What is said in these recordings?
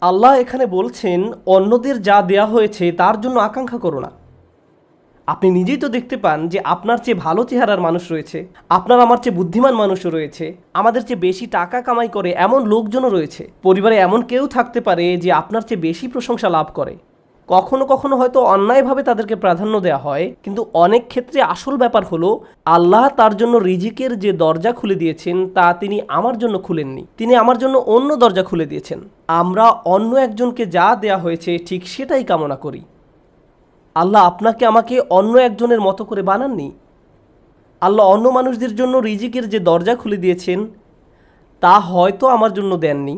আল্লাহ এখানে বলছেন অন্যদের যা দেয়া হয়েছে তার জন্য আকাঙ্ক্ষা করো না। আপনি নিজেই তো দেখতে পান যে আপনার চেয়ে ভালো চেহারার মানুষ রয়েছে, আপনার আমার চেয়ে বুদ্ধিমান মানুষও রয়েছে, আমাদের চেয়ে বেশি টাকা কামাই করে এমন লোকজনও রয়েছে, পরিবারে এমন কেউ থাকতে পারে যে আপনার চেয়ে বেশি প্রশংসা লাভ করে। কখনো কখনো হয়তো অন্যায়ভাবে তাদেরকে প্রাধান্য দেওয়া হয়, কিন্তু অনেক ক্ষেত্রে আসল ব্যাপার হলো আল্লাহ তার জন্য রিজিকের যে দরজা খুলে দিয়েছেন তা তিনি আমার জন্য খুলেননি, তিনি আমার জন্য অন্য দরজা খুলে দিয়েছেন। আমরা অন্য একজনকে যা দেয়া হয়েছে ঠিক সেটাই কামনা করি। আল্লাহ আপনাকে আমাকে অন্য একজনের মতো করে বানাননি। আল্লাহ অন্য মানুষদের জন্য রিজিকের যে দরজা খুলে দিয়েছেন তা হয়তো আমার জন্য দেননি।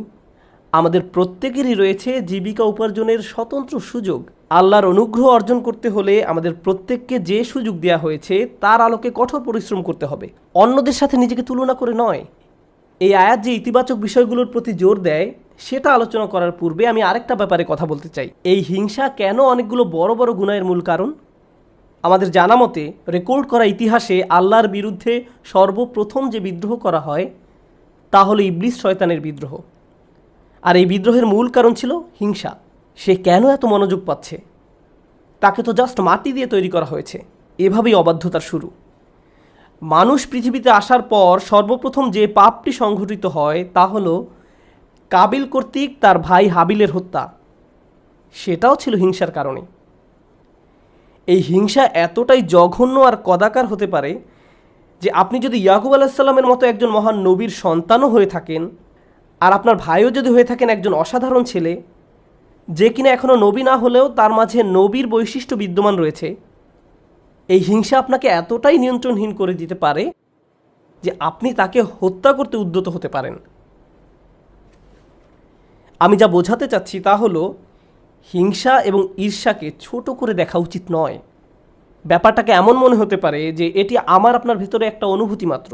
আমাদের প্রত্যেকেরই রয়েছে জীবিকা উপার্জনের স্বতন্ত্র সুযোগ। আল্লাহর অনুগ্রহ অর্জন করতে হলে আমাদের প্রত্যেককে যে সুযোগ দেওয়া হয়েছে তার আলোকে কঠোর পরিশ্রম করতে হবে, অন্যদের সাথে নিজেকে তুলনা করে নয়। এই আয়াত যে ইতিবাচক বিষয়গুলোর প্রতি জোর দেয় সেটা আলোচনা করার পূর্বে আমি আরেকটা ব্যাপারে কথা বলতে চাই। এই হিংসা কেন অনেকগুলো বড় বড় গুনাহের মূল কারণ? আমাদের জানা মতে রেকর্ড করা ইতিহাসে আল্লাহর বিরুদ্ধে সর্বপ্রথম যে বিদ্রোহ করা হয় তা হলো ইবলিস শয়তানের বিদ্রোহ। আর এই বিদ্রোহের মূল কারণ ছিল হিংসা। সে কেন এত মনোযোগ পাচ্ছে? তাকে তো জাস্ট মাটি দিয়ে তৈরি করা হয়েছে। এভাবেই অবাধ্যতার শুরু। মানুষ পৃথিবীতে আসার পর সর্বপ্রথম যে পাপটি সংঘটিত হয় তা হলো কাবিল কর্তৃক তার ভাই হাবিলের হত্যা। সেটাও ছিল হিংসার কারণে। এই হিংসা এতটাই জঘন্য আর কদাকার হতে পারে যে আপনি যদি ইয়াকুব আলাইসাল্লামের মতো একজন মহান নবীর সন্তানও হয়ে থাকেন, আর আপনার ভাইও যদি হয়ে থাকেন একজন অসাধারণ ছেলে যে কিনা এখনও নবী না হলেও তার মাঝে নবীর বৈশিষ্ট্য বিদ্যমান রয়েছে, এই হিংসা আপনাকে এতটাই নিয়ন্ত্রণহীন করে দিতে পারে যে আপনি তাকে হত্যা করতে উদ্যত হতে পারেন। আমি যা বোঝাতে চাচ্ছি তা হলো হিংসা এবং ঈর্ষাকে ছোট করে দেখা উচিত নয়। ব্যাপারটাকে এমন মনে হতে পারে যে এটি আমার আপনার ভেতরে একটা অনুভূতি মাত্র।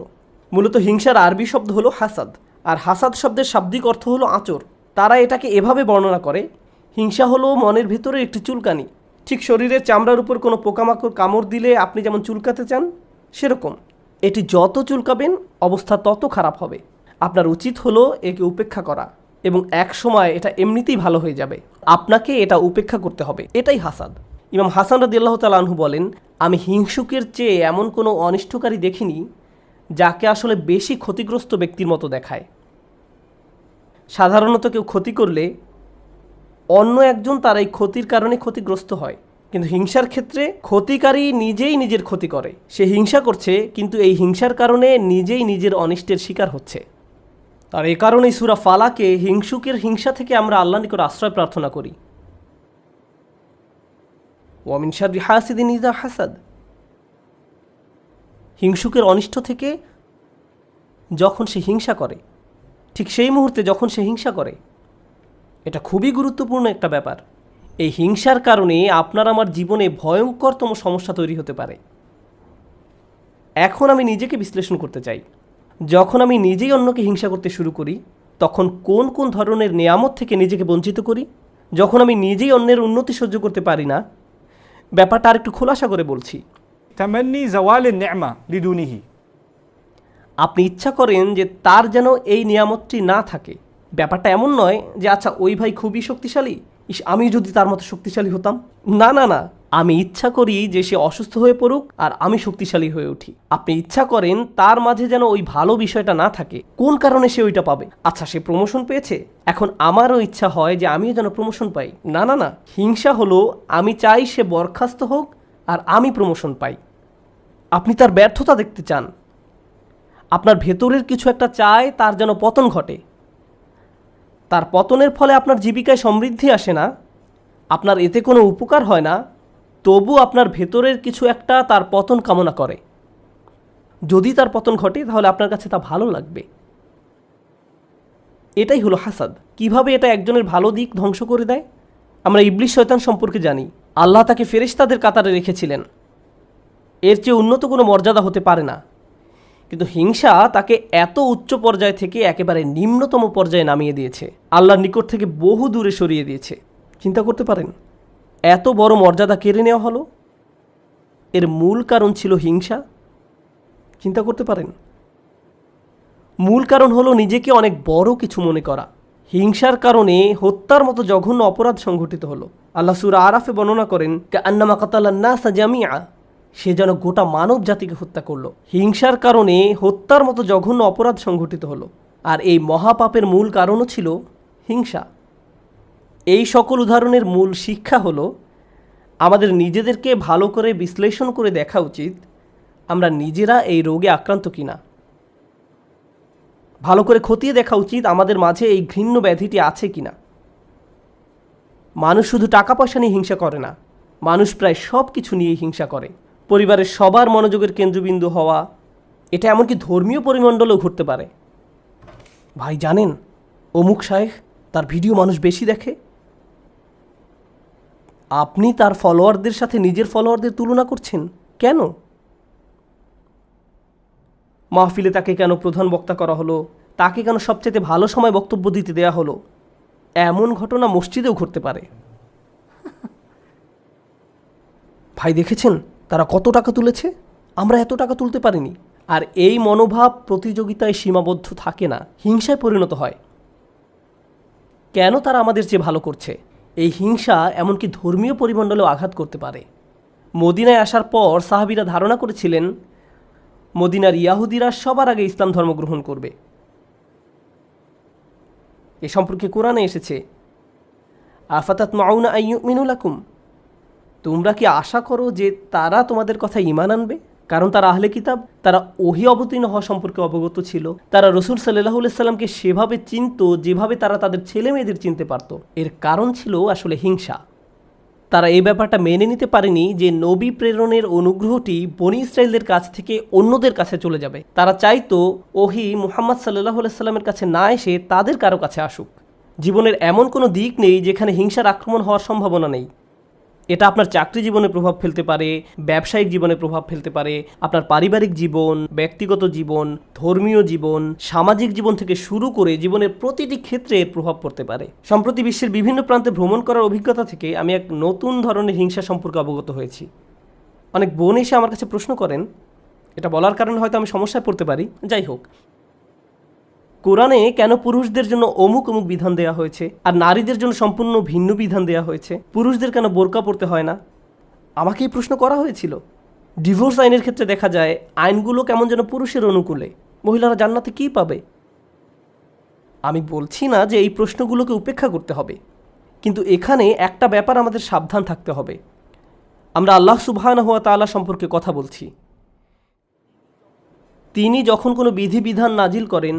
মূলত হিংসার আরবি শব্দ হলো হাসাদ, আর হাসাদ শব্দের শাব্দিক অর্থ হলো আঁচড়। তারা এটাকে এভাবে বর্ণনা করে, হিংসা হলো মনের ভেতরে একটি চুলকানি। ঠিক শরীরের চামড়ার উপর কোনো পোকামাকড় কামড় দিলে আপনি যেমন চুলকাতে চান, সেরকম এটি যত চুলকাবেন অবস্থা তত খারাপ হবে। আপনার উচিত হলো একে উপেক্ষা করা, এবং এক সময় এটা এমনিতেই ভালো হয়ে যাবে। আপনাকে এটা উপেক্ষা করতে হবে। এটাই হাসাদ। ইমাম হাসান রাদিয়াল্লাহু তাআলা আনহু বলেন, আমি হিংসুকের চেয়ে এমন কোনো অনিষ্টকারী দেখিনি যাকে আসলে বেশি ক্ষতিগ্রস্ত ব্যক্তির মতো দেখায়। সাধারণত কেউ ক্ষতি করলে অন্য একজন তার এই ক্ষতির কারণে ক্ষতিগ্রস্ত হয়, কিন্তু হিংসার ক্ষেত্রে ক্ষতিকারী নিজেই নিজের ক্ষতি করে। সে হিংসা করছে কিন্তু এই হিংসার কারণে নিজেই নিজের অনিষ্টের শিকার হচ্ছে। আর এ কারণেই সূরা ফালাকে হিংসুকের হিংসা থেকে আমরা আল্লাহর নিকট আশ্রয় প্রার্থনা করি। ওয়া মিন শাররি হাসিদিন ইযা হাসাদ। হিংসুকের অনিষ্ট থেকে যখন সে হিংসা করে, ঠিক সেই মুহূর্তে যখন সে হিংসা করে, এটা খুবই গুরুত্বপূর্ণ একটা ব্যাপার। এই হিংসার কারণে আপনার আমার জীবনে ভয়ঙ্করতম সমস্যা তৈরি হতে পারে। এখন আমি নিজেকে বিশ্লেষণ করতে চাই। যখন আমি নিজেই অন্যকে হিংসা করতে শুরু করি তখন কোন কোন ধরনের নেয়ামত থেকে নিজেকে বঞ্চিত করি? যখন আমি নিজেই অন্যের উন্নতি সহ্য করতে পারি না, ব্যাপারটা আর একটু খোলাসা করে বলছি। তামান্নি জাওয়ালিন নি'মা লিদুনিহি। আপনি ইচ্ছা করেন যে তার যেন এই নিয়ামতটি না থাকে। ব্যাপারটা এমন নয় যে আচ্ছা ওই ভাই খুবই শক্তিশালী, আমি যদি তার মতো শক্তিশালী হতাম। না না না, আমি ইচ্ছা করি যে সে অসুস্থ হয়ে পড়ুক আর আমি শক্তিশালী হয়ে উঠি। আপনি ইচ্ছা করেন তার মাঝে যেন ওই ভালো বিষয়টা না থাকে। কোন কারণে সে ওইটা পাবে? আচ্ছা সে প্রমোশন পেয়েছে, এখন আমারও ইচ্ছা হয় যে আমিও যেন প্রমোশন পাই। না না না, হিংসা হলো আমি চাই সে বরখাস্ত হোক আর আমি প্রমোশন পাই। আপনি তার ব্যর্থতা দেখতে চান। আপনার ভেতরের কিছু একটা চায় তার যেন পতন ঘটে। তার পতনের ফলে আপনার জীবিকায় সমৃদ্ধি আসে না, আপনার এতে কোনো উপকার হয় না, তবু আপনার ভেতরের কিছু একটা তার পতন কামনা করে। যদি তার পতন ঘটে তাহলে আপনার কাছে তা ভালো লাগবে। এটাই হলো হাসাদ। কিভাবে এটা একজনের ভালো দিক ধ্বংস করে দেয়? আমরা ইবলিস শয়তান সম্পর্কে জানি। আল্লাহ তাকে ফেরেশতাদের কাতারে রেখেছিলেন, এর চেয়ে উন্নত কোনো মর্যাদা হতে পারে না। কিন্তু হিংসা তাকে এত উচ্চ পর্যায় থেকে একেবারে নিম্নতম পর্যায়ে নামিয়ে দিয়েছে, আল্লাহর নিকট থেকে বহু দূরে সরিয়ে দিয়েছে। চিন্তা করতে পারেন এত বড় মর্যাদা কেড়ে নেওয়া হলো, এর মূল কারণ ছিল হিংসা। চিন্তা করতে পারেন, মূল কারণ হলো নিজেকে অনেক বড় কিছু মনে করা। হিংসার কারণে হত্যার মতো জঘন্য অপরাধ সংঘটিত হলো। আল্লাহ সূরা আরাফে বর্ণনা করেন, কাআন্নামা কাতালান নাসা জামিআ, সে যেন গোটা মানব জাতিকে হত্যা করলো। হিংসার কারণে হত্যার মতো জঘন্য অপরাধ সংঘটিত হলো। আর এই মহাপাপের মূল কারণও ছিল হিংসা। এই সকল উদাহরণের মূল শিক্ষা হলো আমাদের নিজেদেরকে ভালো করে বিশ্লেষণ করে দেখা উচিত আমরা নিজেরা এই রোগে আক্রান্ত কিনা। ভালো করে খতিয়ে দেখা উচিত আমাদের মাঝে এই ঘৃণ্য ব্যাধিটি আছে কিনা। মানুষ শুধু টাকা পয়সা নিয়ে হিংসা করে না, মানুষ প্রায় সব কিছু নিয়ে হিংসা করে। পরিবারের সবার মনোযোগের কেন্দ্রবিন্দু হওয়া, এটা এমনকি ধর্মীয় পরিমণ্ডলেও ঘটতে পারে। ভাই জানেন, অমুক শায়েখ, তার ভিডিও মানুষ বেশি দেখে। আপনি তার ফলোয়ারদের সাথে নিজের ফলোয়ারদের তুলনা করছেন কেন? মাহফিলে তাকে কেন প্রধান বক্তা করা হলো, তাকে কেন সবচেয়ে ভালো সময় বক্তব্য দিতে দেয়া হলো? এমন ঘটনা মসজিদেও ঘটতে পারে। ভাই দেখেছেন তারা কত টাকা তুলেছে, আমরা এত টাকা তুলতে পারিনি। আর এই মনোভাব প্রতিযোগিতায় সীমাবদ্ধ থাকে না, হিংসায় পরিণত হয়। কেন তারা আমাদের চেয়ে ভালো করছে? এই হিংসা এমনকি ধর্মীয় পরিমণ্ডলেও আঘাত করতে পারে। মদিনায় আসার পর সাহাবীরা ধারণা করেছিলেন মদিনার ইয়াহুদিরা সবার আগে ইসলাম ধর্ম গ্রহণ করবে। এ সম্পর্কে কোরআনে এসেছে, আফাতাতমাউনা আন ইউমিনু লাকুম, তোমরা কি আশা করো যে তারা তোমাদের কথা ঈমান আনবে? কারণ তারা আহলে কিতাব, তারা ওহী অবতীর্ণ হওয়া সম্পর্কে অবগত ছিল। তারা রাসূল সাল্লাল্লাহু আলাইহি সাল্লামকে সেভাবে চিনত যেভাবে তারা তাদের ছেলে মেয়েদের চিনতে পারত। এর কারণ ছিল আসলে হিংসা। তারা এই ব্যাপারটা মেনে নিতে পারেনি যে নবী প্রেরণের অনুগ্রহটি বনী ইসরায়েলদের কাছ থেকে অন্যদের কাছে চলে যাবে। তারা চাইতো ওহী মুহাম্মদ সাল্লাল্লাহু আলাইহি সাল্লামের কাছে না এসে তাদের কারো কাছে আসুক। জীবনের এমন কোনো দিক নেই যেখানে হিংসার আক্রমণ হওয়ার সম্ভাবনা নেই। এটা আপনার চাকরি জীবনে প্রভাব ফেলতে পারে, ব্যবসায়িক জীবনে প্রভাব ফেলতে পারে, আপনার পারিবারিক জীবন, ব্যক্তিগত জীবন, ধর্মীয় জীবন, সামাজিক জীবন থেকে শুরু করে জীবনের প্রতিটি ক্ষেত্রে এর প্রভাব পড়তে পারে। সম্প্রতি বিশ্বের বিভিন্ন প্রান্তে ভ্রমণ করার অভিজ্ঞতা থেকে আমি এক নতুন ধরনের হিংসা সম্পর্কে অবগত হয়েছি। অনেক বোন এসে আমার কাছে প্রশ্ন করেন, এটা বলার কারণে হয়তো আমি সমস্যায় পড়তে পারি, যাই হোক, কোরআনে কেন পুরুষদের জন্য অমুক অমুক বিধান দেওয়া হয়েছে আর নারীদের জন্য সম্পূর্ণ ভিন্ন বিধান দেওয়া হয়েছে? পুরুষদের কেন বোরকা পরতে হয় না? আমাকে এই প্রশ্ন করা হয়েছিল। ডিভোর্স আইনের ক্ষেত্রে দেখা যায় আইনগুলো কেমন যেন পুরুষের অনুকূলে। মহিলারা জান্নাতে কী পাবে? আমি বলছি না যে এই প্রশ্নগুলোকে উপেক্ষা করতে হবে, কিন্তু এখানে একটা ব্যাপার আমাদের সাবধান থাকতে হবে। আমরা আল্লাহ সুবহানাহু ওয়া তাআলা সম্পর্কে কথা বলছি। তিনি যখন কোনো বিধিবিধান নাজিল করেন,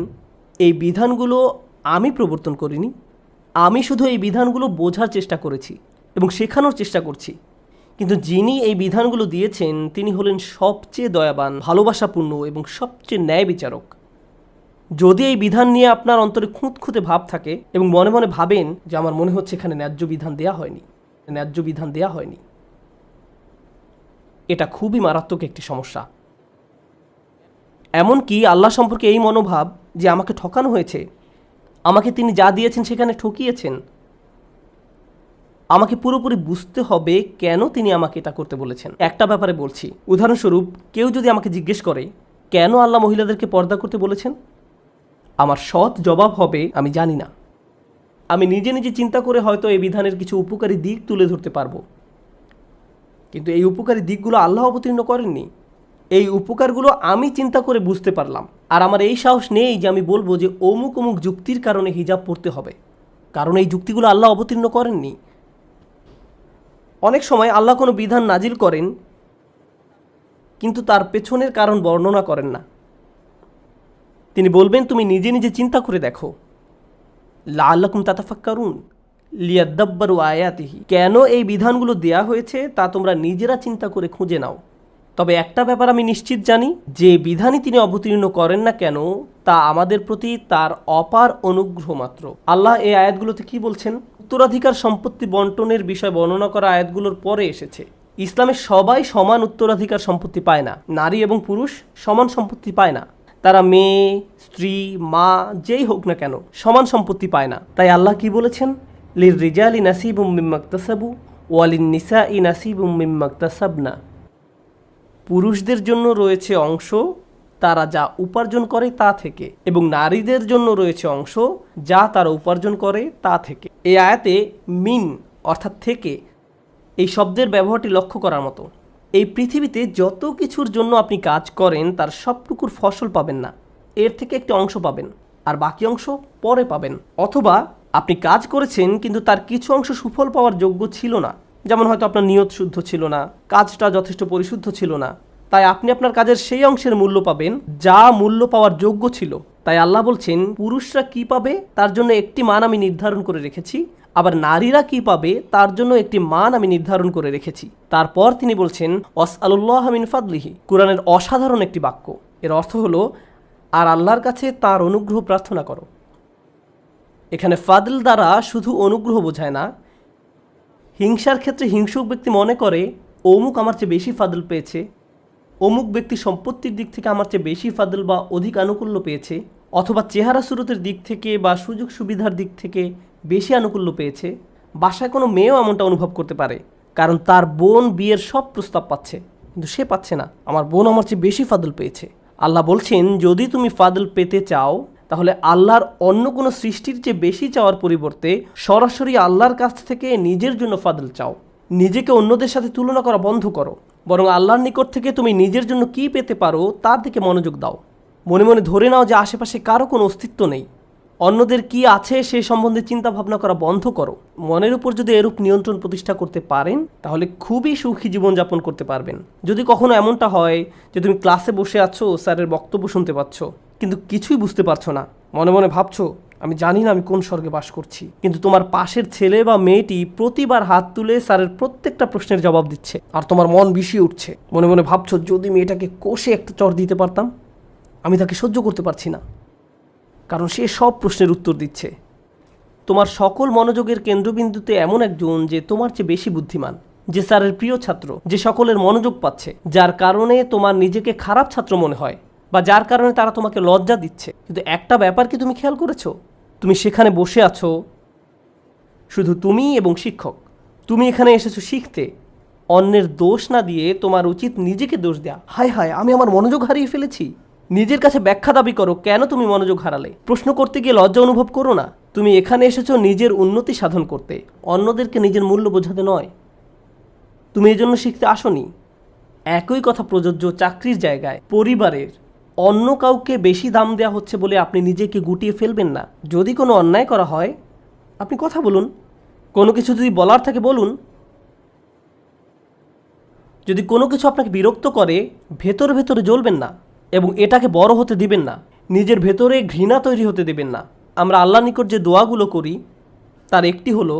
এই বিধানগুলো আমি প্রবর্তন করিনি, আমি শুধু এই বিধানগুলো বোঝার চেষ্টা করেছি এবং শেখানোর চেষ্টা করছি। কিন্তু যিনি এই বিধানগুলো দিয়েছেন তিনি হলেন সবচেয়ে দয়াবান, ভালোবাসাপূর্ণ এবং সবচেয়ে ন্যায় বিচারক। যদি এই বিধান নিয়ে আপনার অন্তরে খুঁতখুঁতে ভাব থাকে এবং মনে মনে ভাবেন যে আমার মনে হচ্ছে এখানে ন্যায্য বিধান দেয়া হয়নি, এটা খুবই মারাত্মক একটি সমস্যা। এমনকি আল্লাহ সম্পর্কে এই মনোভাব যে আমাকে ঠকানো হয়েছে, আমাকে তিনি যা দিয়েছেন সেখানে ঠকিয়েছেন, আমাকে পুরোপুরি বুঝতে হবে কেন তিনি আমাকে এটা করতে বলেছেন। একটা ব্যাপারে বলছি, উদাহরণস্বরূপ কেউ যদি আমাকে জিজ্ঞেস করে কেন আল্লাহ মহিলাদেরকে পর্দা করতে বলেছেন, আমার সৎ জবাব হবে আমি জানি না। আমি নিজে নিজে চিন্তা করে হয়তো এই বিধানের কিছু উপকারী দিক তুলে ধরতে পারবো, কিন্তু এই উপকারী দিকগুলো আল্লাহ অবতীর্ণ করেননি। এই উপকারগুলো আমি চিন্তা করে বুঝতে পারলাম, আর আমার এই সাহস নেই যে আমি বলবো যে অমুক অমুক যুক্তির কারণে হিজাব পড়তে হবে, কারণ এই যুক্তিগুলো আল্লাহ অবতীর্ণ করেননি। অনেক সময় আল্লাহ কোনো বিধান নাজিল করেন কিন্তু তার পেছনের কারণ বর্ণনা করেন না। তিনি বলবেন তুমি নিজে নিজে চিন্তা করে দেখো, লাআল্লাকুম তাতাফাক্কারুন লিয়াদাব্বারু আয়াতিহি, কেন এই বিধানগুলো দেয়া হয়েছে তা তোমরা নিজেরা চিন্তা করে খুঁজে নাও। তবে একটা ব্যাপার আমি নিশ্চিত জানি, যে বিধানই তিনি অবতীর্ণ করেন না কেন তা আমাদের প্রতি তার অপার অনুগ্রহ মাত্র। আল্লাহ এই আয়াতগুলোতে কি বলছেন? উত্তরাধিকার সম্পত্তি বন্টনের বিষয় বর্ণনা করা আয়াতগুলোর পরে এসেছে। ইসলামে সবাই সমান উত্তরাধিকার সম্পত্তি পায় না, নারী এবং পুরুষ সমান সম্পত্তি পায় না। তারা মেয়ে, স্ত্রী, মা যেই হোক না কেন সমান সম্পত্তি পায় না। তাই আল্লাহ কি বলেছেন? লির রিজালি নাসিবুম মিম্মা ইকতাসাবু ওয়া লিন নিসাই নাসিবুম মিম্মা ইকতাসাবনা, পুরুষদের জন্য রয়েছে অংশ তারা যা উপার্জন করে তা থেকে, এবং নারীদের জন্য রয়েছে অংশ যা তারা উপার্জন করে তা থেকে। এই আয়াতে মিন অর্থাৎ থেকে এই শব্দের ব্যবহারটি লক্ষ্য করার মতো। এই পৃথিবীতে যত কিছুর জন্য আপনি কাজ করেন তার সবটুকুর ফসল পাবেন না, এর থেকে একটি অংশ পাবেন আর বাকি অংশ পরে পাবেন। অথবা আপনি কাজ করেছেন কিন্তু তার কিছু অংশ সুফল পাওয়ার যোগ্য ছিল না, যেমন হয়তো আপনার নিয়ত শুদ্ধ ছিল না, কাজটা যথেষ্ট পরিশুদ্ধ ছিল না, তাই আপনি আপনার কাজের সেই অংশের মূল্য পাবেন যা মূল্য পাওয়ার যোগ্য ছিল। তাই আল্লাহ বলছেন পুরুষরা কি পাবে তার জন্য একটি মান আমি নির্ধারণ করে রেখেছি, আবার নারীরা কি পাবে তার জন্য একটি মান আমি নির্ধারণ করে রেখেছি। তারপর তিনি বলছেন ওয়াসআলুল্লাহ মিন ফাদলিহি, কুরআনের অসাধারণ একটি বাক্য। এর অর্থ হলো আর আল্লাহর কাছে তার অনুগ্রহ প্রার্থনা করো। এখানে ফাদল দ্বারা শুধু অনুগ্রহ বোঝায় না। হিংসার ক্ষেত্রে হিংসুক ব্যক্তি মনে করে অমুক আমার চেয়ে বেশি ফাদল পেয়েছে, অমুক ব্যক্তি সম্পত্তির দিক থেকে আমার চেয়ে বেশি ফাদল বা অধিক আনুকূল্য পেয়েছে, অথবা চেহারা সুরতের দিক থেকে বা সুযোগ সুবিধার দিক থেকে বেশি আনুকূল্য পেয়েছে। বাসায় কোনো মেয়েও এমনটা অনুভব করতে পারে, কারণ তার বোন বিয়ের সব প্রস্তাব পাচ্ছে কিন্তু সে পাচ্ছে না, আমার বোন আমার চেয়ে বেশি ফাদল পেয়েছে। আল্লাহ বলছেন যদি তুমি ফাদল পেতে চাও তাহলে আল্লাহর অন্য কোনো সৃষ্টির চেয়ে বেশি চাওয়ার পরিবর্তে সরাসরি আল্লাহর কাছ থেকে নিজের জন্য ফাদল চাও। নিজেকে অন্যদের সাথে তুলনা করা বন্ধ করো, বরং আল্লাহর নিকট থেকে তুমি নিজের জন্য কি পেতে পারো তার দিকে মনোযোগ দাও। মনে মনে ধরে নাও যে আশেপাশে কারো কোনো অস্তিত্ব নেই, অন্যদের কি আছে সে সম্বন্ধে চিন্তা ভাবনা করা বন্ধ করো। মনের উপর যদি এরূপ নিয়ন্ত্রণ প্রতিষ্ঠা করতে পারেন তাহলে খুবই সুখী জীবনযাপন করতে পারবেন। যদি কখনো এমনটা হয় যে তুমি ক্লাসে বসে আছো, স্যারের বক্তব্য শুনতে পাচ্ছ কিন্তু কিছুই বুঝতে পারছো না, মনে মনে ভাবছো আমি জানি না আমি কোন স্বর্গে বাস করছি, কিন্তু তোমার পাশের ছেলে বা মেয়েটি প্রতিবার হাত তুলে স্যারের প্রত্যেকটা প্রশ্নের জবাব দিচ্ছে আর তোমার মন বিষিয়ে উঠছে। মনে মনে ভাবছো যদি মেয়েটাকে কষে একটা চড় দিতে পারতাম, আমি তাকে সহ্য করতে পারছি না, কারণ সে সব প্রশ্নের উত্তর দিচ্ছে। তোমার সকল মনোযোগের কেন্দ্রবিন্দুতে এমন একজন যে তোমার চেয়ে বেশি বুদ্ধিমান, যে স্যারের প্রিয় ছাত্র, যে সকলের মনোযোগ পাচ্ছে, যার কারণে তোমার নিজেকে খারাপ ছাত্র মনে হয় বা যার কারণে তারা তোমাকে লজ্জা দিচ্ছে। কিন্তু একটা ব্যাপার কি তুমি খেয়াল করেছো? তুমি সেখানে বসে আছো শুধু তুমি এবং শিক্ষক। তুমি এখানে এসেছো শিখতে, অন্যের দোষ না দিয়ে তোমার উচিত নিজেকে দোষ দেয়া। হায় হায় আমি আমার মনোযোগ হারিয়ে ফেলেছি। নিজের কাছে ব্যাখ্যা দাবি করো কেন তুমি মনোযোগ হারালে। প্রশ্ন করতে গিয়ে লজ্জা অনুভব করো না। তুমি এখানে এসেছো নিজের উন্নতি সাধন করতে, অন্যদেরকে নিজের মূল্য বোঝাতে নয়। তুমি এই জন্য শিখতে আসোনি। একই কথা প্রযোজ্য চাকরির জায়গায়, পরিবারের। অন্য কাউকে বেশি দাম দেওয়া হচ্ছে বলে আপনি নিজেকে গুটিয়ে ফেলবেন না। যদি কোনো অন্যায় করা হয় আপনি কথা বলুন, কোনো কিছু যদি বলার থাকে বলুন। যদি কোনো কিছু আপনাকে বিরক্ত করে ভেতরে ভেতরে জ্বলবেন না এবং এটাকে বড় হতে দিবেন না, নিজের ভেতরে ঘৃণা তৈরি হতে দিবেন না। আমরা আল্লাহর নিকট যে দোয়াগুলো করি তার একটি হলো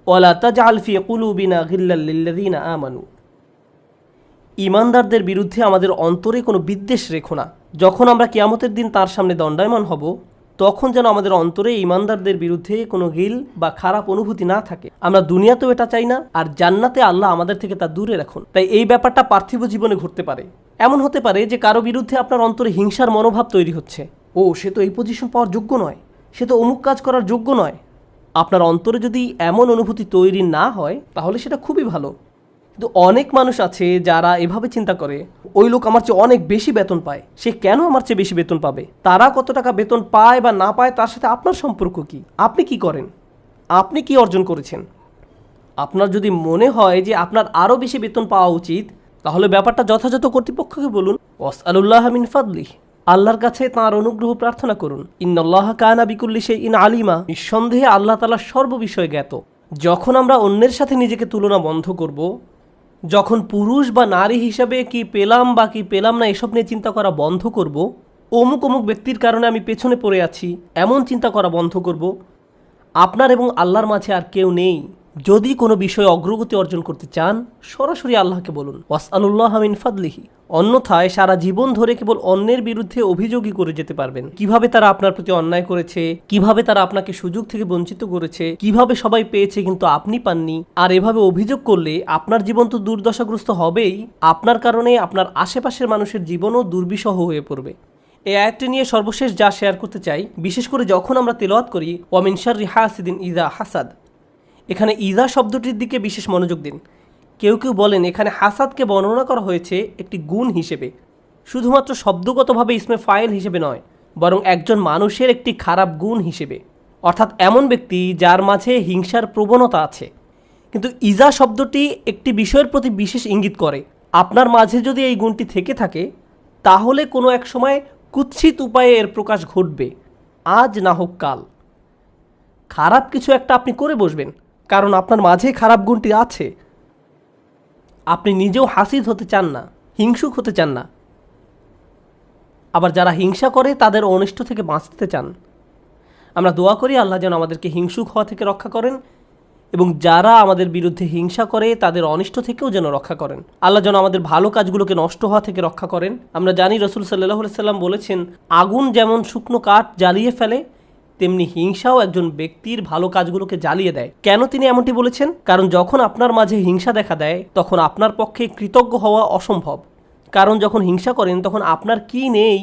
ওয়ালা তাজআল ফি কুলুবিনা গিল্লাল লিল্লাযিনা আমানু, ঈমানদারদের বিরুদ্ধে আমাদের অন্তরে কোনো বিদ্বেষ রেখো না। যখন আমরা কিয়ামতের দিন তার সামনে দণ্ডায়মান হব তখন যেন আমাদের অন্তরে ঈমানদারদের বিরুদ্ধে কোনো গিল বা খারাপ অনুভূতি না থাকে। আমরা দুনিয়াতেও এটা চাই না, আর জান্নাতে আল্লাহ আমাদের থেকে তা দূরে রাখুন। তাই এই ব্যাপারটা পার্থিব জীবনে ঘটতে পারে। এমন হতে পারে যে কারো বিরুদ্ধে আপনার অন্তরে হিংসার মনোভাব তৈরি হচ্ছে, ও সে তো এই পজিশন পাওয়ার যোগ্য নয়, সে তো অমুক কাজ করার যোগ্য নয়। আপনার অন্তরে যদি এমন অনুভূতি তৈরি না হয় তাহলে সেটা খুবই ভালো। কিন্তু অনেক মানুষ আছে যারা এভাবে চিন্তা করে ওই লোক আমার চেয়ে অনেক বেশি বেতন পায়, সে কেন আমার চেয়ে বেশি বেতন পাবে। তারা কত টাকা বেতন পায় বা না পায় তার সাথে আপনার সম্পর্ক কি? আপনি কি করেন? আপনি কি অর্জন করেছেন? আপনার যদি মনে হয় যে আপনার আরও বেশি বেতন পাওয়া উচিত তাহলে ব্যাপারটা যথাযথ কর্তৃপক্ষকে বলুন। ওয়াসআলুল্লাহ মিন ফাদলিহি, আল্লাহর কাছে তাঁর অনুগ্রহ প্রার্থনা করুন। ইন্নাল্লাহ কানা বিকুল্লি শাইইন আলিমা, নিঃসন্দেহে আল্লাহ তাআলা সর্ববিষয়ে জ্ঞাত। যখন আমরা অন্যের সাথে নিজেকে তুলনা বন্ধ করব, যখন পুরুষ বা নারী হিসাবে কি পেলাম বা কি পেলাম না এসব নিয়ে চিন্তা করা বন্ধ করব, অমুক অমুক ব্যক্তির কারণে আমি পেছনে পড়ে আছি এমন চিন্তা করা বন্ধ করব, আপনার এবং আল্লাহর মাঝে আর কেউ নেই। যদি কোনো বিষয়ে অগ্রগতি অর্জন করতে চান সরাসরি আল্লাহকে বলুন ওয়াসআলুল্লাহ মিন ফাদলিহি। অন্যথায় সারা জীবন ধরে কেবল অন্যের বিরুদ্ধে অভিযোগই করে যেতে পারবেন। কিভাবে তারা আপনার প্রতি অন্যায় করেছে, কিভাবে তারা আপনাকে সুযোগ থেকে বঞ্চিত করেছে, কিভাবে সবাই পেয়েছে কিন্তু আপনি পাননি। আর এভাবে অভিযোগ করলে আপনার জীবন তো দুর্দশাগ্রস্ত হবেই, আপনার কারণে আপনার আশেপাশের মানুষের জীবনও দুর্বিষহ হয়ে পড়বে। এই আয়াতটি নিয়ে সর্বশেষ যা শেয়ার করতে চাই, বিশেষ করে যখন আমরা তেলাওয়াত করি ওয়া মিন শাররি হাসিদিন ইযা হাসাদ, এখানে ইজা শব্দটির দিকে বিশেষ মনোযোগ দিন। কেউ কেউ বলেন এখানে হাসাদকে বর্ণনা করা হয়েছে একটি গুণ হিসেবে, শুধুমাত্র শব্দগতভাবে ইসমে ফাইল হিসেবে নয়, বরং একজন মানুষের একটি খারাপ গুণ হিসেবে। অর্থাৎ এমন ব্যক্তি যার মাঝে হিংসার প্রবণতা আছে। কিন্তু ইজা শব্দটি একটি বিষয়ের প্রতি বিশেষ ইঙ্গিত করে। আপনার মাঝে যদি এই গুণটি থেকে থাকে, তাহলে কোনো এক সময় কুৎসিত উপায়ে এর প্রকাশ ঘটবে, আজ না হোক কাল। খারাপ কিছু একটা আপনি করে বসবেন, কারণ আপনার মাঝে খারাপ গুণটি আছে। আপনি নিজেও হাসিদ হতে চান না, হিংসুক হতে চান না। আবার যারা হিংসা করে তাদের অনিষ্ট থেকে বাঁচতে চান। আমরা দোয়া করি আল্লাহ যেন আমাদেরকে হিংসুক হওয়া থেকে রক্ষা করেন, এবং যারা আমাদের বিরুদ্ধে হিংসা করে তাদের অনিষ্ট থেকেও যেন রক্ষা করেন। আল্লাহ যেন আমাদের ভালো কাজগুলোকে নষ্ট হওয়া থেকে রক্ষা করেন। আমরা জানি রাসূল সাল্লাল্লাহু আলাইহি সাল্লাম বলেছেন, আগুন যেমন শুকনো কাঠ জ্বালিয়ে ফেলে, তেমনি হিংসাও একজন ব্যক্তির ভালো কাজগুলোকে জ্বালিয়ে দেয়। কেন তিনি এমনটি বলেছেন? কারণ যখন আপনার মাঝে হিংসা দেখা দেয়, তখন আপনার পক্ষে কৃতজ্ঞ হওয়া অসম্ভব। কারণ যখন হিংসা করেন তখন আপনার কি নেই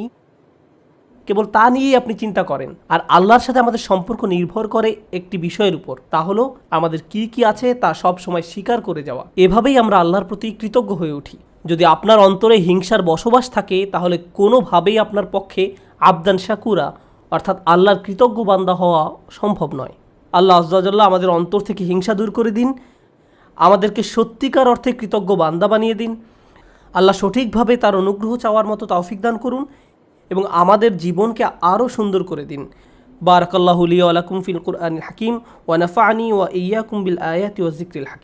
কেবল তা নিয়েই আপনি চিন্তা করেন। আর আল্লাহর সাথে আমাদের সম্পর্ক নির্ভর করে একটি বিষয়ের উপর, তা হলো আমাদের কি কি আছে তা সব সময় স্বীকার করে যাওয়া। এভাবেই আমরা আল্লাহর প্রতি কৃতজ্ঞ হয়ে উঠি। যদি আপনার অন্তরে হিংসার বসবাস থাকে, তাহলে কোনোভাবেই আপনার পক্ষে আবদান শাকুরা অর্থাৎ আল্লাহর কৃতজ্ঞ বান্দা হওয়া সম্ভব নয়। আল্লাহ আযজা ওয়া জাল্লা আমাদের অন্তর থেকে হিংসা দূর করে দিন, আমাদেরকে সত্যিকার অর্থে কৃতজ্ঞ বান্দা বানিয়ে দিন। আল্লাহ সঠিকভাবে তার অনুগ্রহ চাওয়ার মতো তৌফিক দান করুন এবং আমাদের জীবনকে আরও সুন্দর করে দিন। বারাকাল্লাহু লি ওয়া লাকুম ফিল কুরআনিল হাকিম ওয়া নাফা'নি ওয়া ইয়্যাকুম বিল আয়াতি ওয়াজ যিকরিল হাকিম।